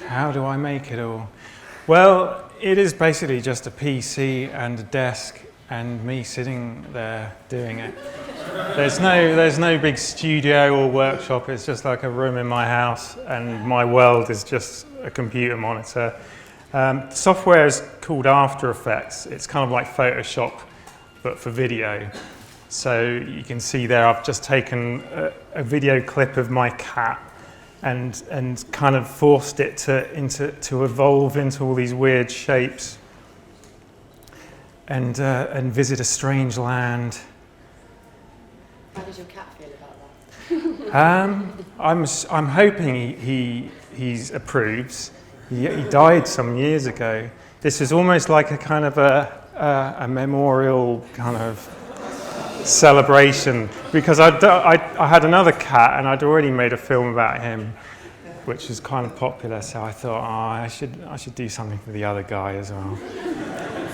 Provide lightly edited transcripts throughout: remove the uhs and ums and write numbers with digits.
How do I make it all? Well, it is basically just a PC and a desk and me sitting there doing it. There's no big studio or workshop. It's just like a room in my house, and my world is just a computer monitor. Software is called After Effects. It's kind of like Photoshop, but for video. So you can see there, I've just taken a video clip of my cat and kind of forced it to evolve into all these weird shapes and visit a strange land. How does your cat feel about that? I'm hoping he approves. He died some years ago. This is almost like a kind of a memorial kind of celebration, because I had another cat and I'd already made a film about him, which was kind of popular. So I thought, I should do something for the other guy as well.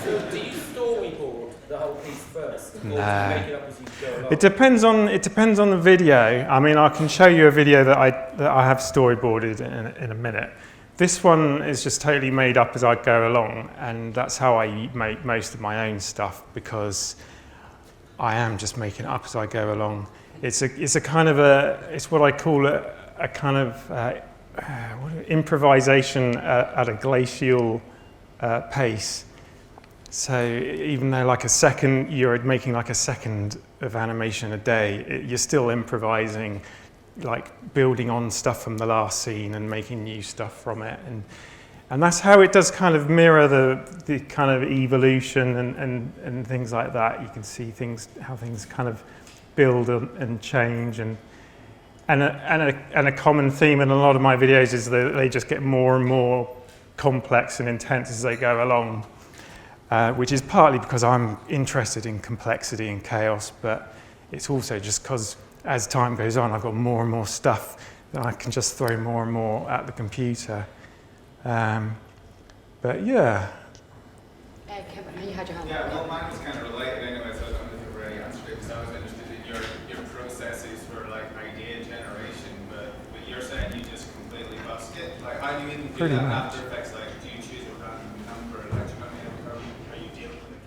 So do you storyboard the whole piece first, or do you make it up as you go along? It depends on the video. I mean, I can show you a video that I have storyboarded in a minute. This one is just totally made up as I go along, and that's how I make most of my own stuff, because I am just making it up as I go along. It's a kind of it's what I call a kind of improvisation at a glacial pace. So even though you're making like a second of animation a day, you're still improvising, like building on stuff from the last scene and making new stuff from it. And that's how it does kind of mirror the kind of evolution and things like that. You can see how things kind of build and change, and a common theme in a lot of my videos is that they just get more and more complex and intense as they go along, which is partly because I'm interested in complexity and chaos, but it's also just because as time goes on, I've got more and more stuff that I can just throw more and more at the computer. But yeah. Kevin, you had your hand Yeah, up. well, mine was kind of related anyway, so I don't know if you've already answered it, because I was interested in your processes for like idea generation, but you're saying you just completely busk it. Like, how do you even do Pretty that in much. After Effects? Like, do you choose a random number? Like, do you know what I mean? Are you dealing with a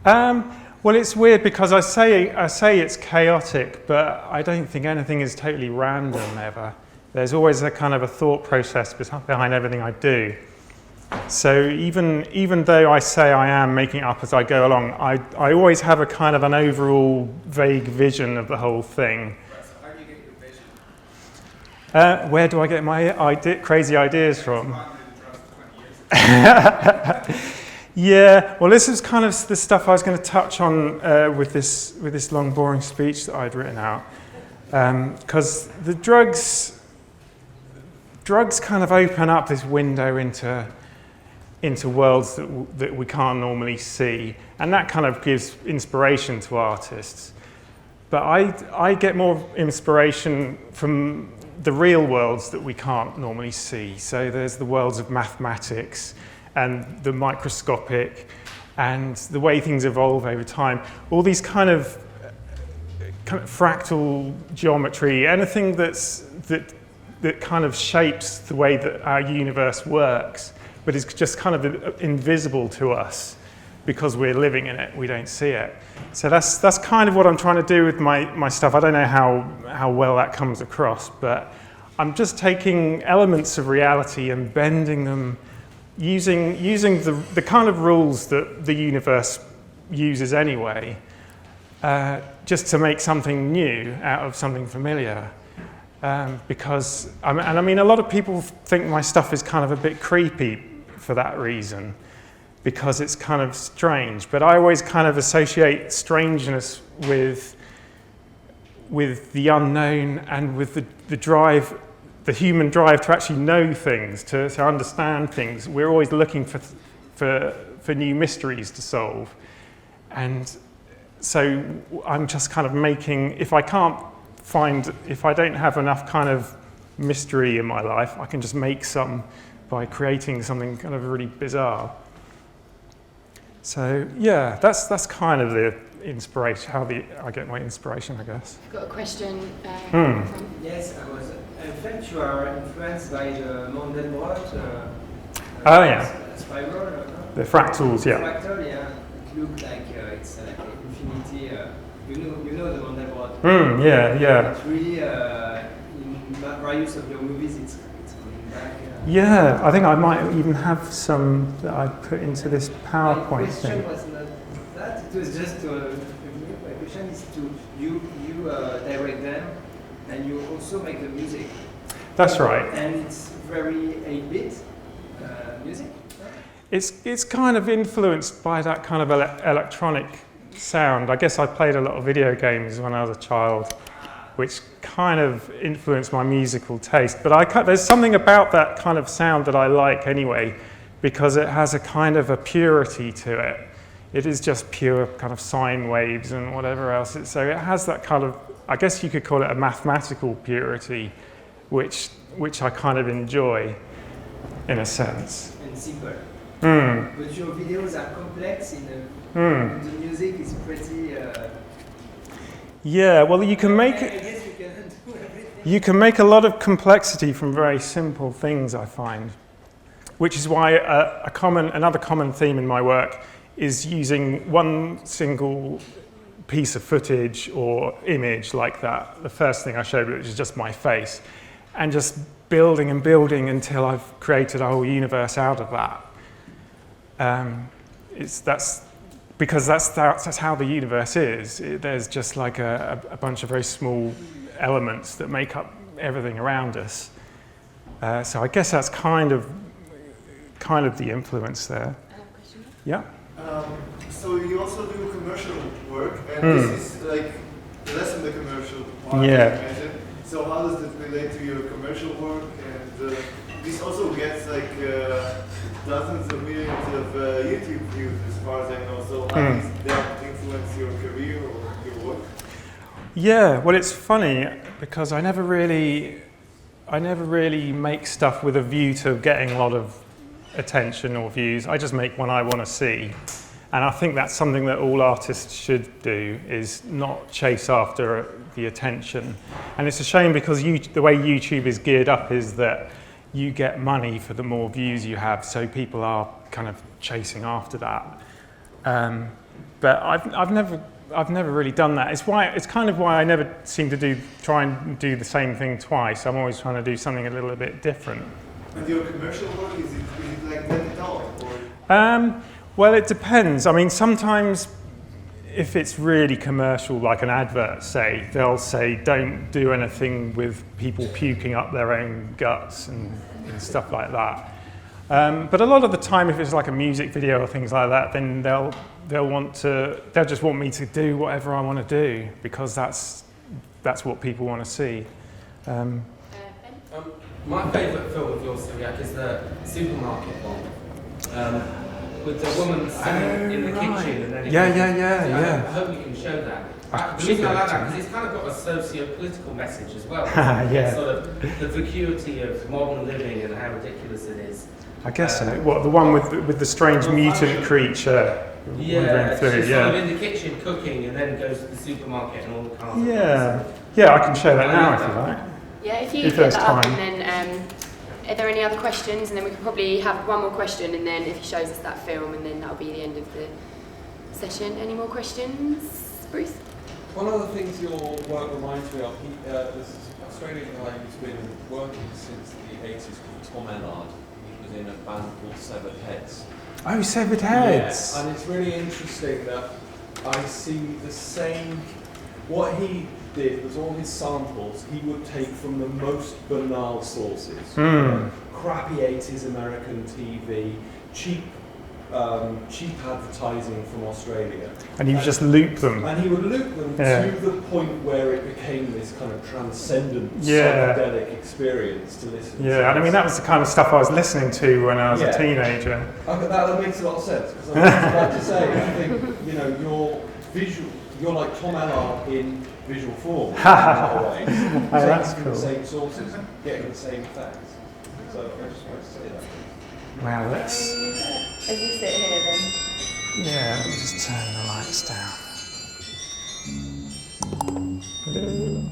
chaotic approach? Well, it's weird because I say it's chaotic, but I don't think anything is totally random ever. There's always a kind of a thought process behind everything I do. So even though I say I am making it up as I go along, I always have a kind of an overall vague vision of the whole thing. So how do you get your vision? Where do I get my crazy ideas from? Yeah, well, this is kind of the stuff I was going to touch on with this long, boring speech that I'd written out, because the drugs kind of open up this window into worlds that we can't normally see, and that kind of gives inspiration to artists. But I get more inspiration from the real worlds that we can't normally see. So there's the worlds of mathematics and the microscopic and the way things evolve over time. All these kind of fractal geometry, anything that kind of shapes the way that our universe works, but is just kind of invisible to us because we're living in it, we don't see it. So that's kind of what I'm trying to do with my stuff. I don't know how well that comes across, but I'm just taking elements of reality and bending them using the kind of rules that the universe uses anyway, just to make something new out of something familiar. Because, I mean, a lot of people think my stuff is kind of a bit creepy for that reason, because it's kind of strange. But I always kind of associate strangeness with the unknown and with the human drive to actually know things, to understand things. We're always looking for new mysteries to solve. And so I'm just kind of making, if I don't have enough kind of mystery in my life, I can just make some by creating something kind of really bizarre. So yeah, that's kind of the inspiration, I get my inspiration, I guess. I've got a question Hmm. from... Yes, I think you are influenced by the Mandelbrot. Oh yeah, Spiral, no? the fractals, yeah. Fractal, yeah. It looks like it's like infinity. You know the Mandelbrot. Yeah. It's really in various of your movies. It's coming back. Yeah, I think I might even have some that I put into this My PowerPoint question thing. was not that. It was just my question is to you direct them, and you also make the music. That's right. And it's very 8-bit music. It's kind of influenced by that kind of electronic sound. I guess I played a lot of video games when I was a child, which kind of influenced my musical taste. But there's something about that kind of sound that I like anyway, because it has a kind of a purity to it. It is just pure kind of sine waves and whatever else. So it has that kind of, I guess you could call it a mathematical purity, which I kind of enjoy in a sense. And simple. Mm. But your videos are complex the music is pretty... Yeah, well, you can make I it. guess you can do everything. You can make a lot of complexity from very simple things, I find, which is why another common theme in my work is using one single piece of footage or image like that, the first thing I showed, which is just my face, and just building and building until I've created a whole universe out of that. Because that's how the universe is. There's just like a bunch of very small elements that make up everything around us. So I guess that's kind of the influence there. question? Yeah. So you also do commercial work, and this is like less in the commercial part, Yeah. I imagine. So how does it relate to your commercial work? And this also gets like dozens of millions of YouTube views, as far as I know. So how does that influence your career or your work? Yeah, well, it's funny because I never really make stuff with a view to getting a lot of attention or views. I just make what I want to see. And I think that's something that all artists should do, is not chase after the attention. And it's a shame because the way YouTube is geared up is that you get money for the more views you have, so people are kind of chasing after that. But I've never really done that. It's kind of why I never seem to try and do the same thing twice. I'm always trying to do something a little bit different. And your commercial work, is it like that at all? Or? Well, it depends. I mean, sometimes if it's really commercial, like an advert, say, they'll say, don't do anything with people puking up their own guts and stuff like that. But a lot of the time, if it's like a music video or things like that, then they'll just want me to do whatever I want to do, because that's what people want to see. My favourite film of yours, Cyriak, is the supermarket one. With the woman sitting in the kitchen. And then Yeah. I hope you can show that. I The should reason I be like able that to. because it's kind of got a socio-political message as well. Yeah. Sort of the vacuity of modern living and how ridiculous it is. I guess so. What, the one with the strange mutant creature wandering through? She's sort of in the kitchen cooking and then goes to the supermarket and all the cars. Yeah, I can show that now if you like. Yeah, if you If put there's that up, time. and then are there any other questions? And then we could probably have one more question, and then if he shows us that film, and then that'll be the end of the session. Any more questions, Bruce? One of the things your work reminds me of, this Australian guy who's been working since the 80s called Tom Ellard. He was in a band called Severed Heads. Oh, Severed Heads. Yeah, and it's really interesting that I see the same. What he did was all his samples he would take from the most banal sources. Crappy 80s American TV, cheap advertising from Australia. And you just loop them. And he would loop them Yeah. to the point where it became this kind of transcendent Yeah. psychedelic experience to listen to. Yeah, and I mean that was the kind of stuff I was listening to when I was a Yeah. teenager. That makes a lot of sense, because I was about to say, I think, you're like Tom Ellard in visual form in a lot of ways. Oh, that's Taking cool. the same sources, getting the same facts. So I just wanted to say that. Well, let's. As you sit here then. Yeah, let me just turn the lights down. Hello.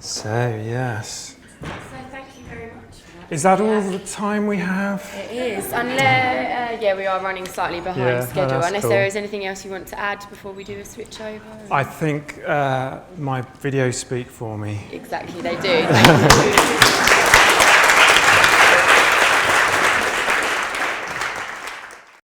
So, yes. So thank you very much. Is that all the time we have? It is. Unless, yeah, we are running slightly behind Yeah, no, schedule. that's Unless cool. there is anything else you want to add before we do a switch over. I think my videos speak for me. Exactly, they do. Thank you.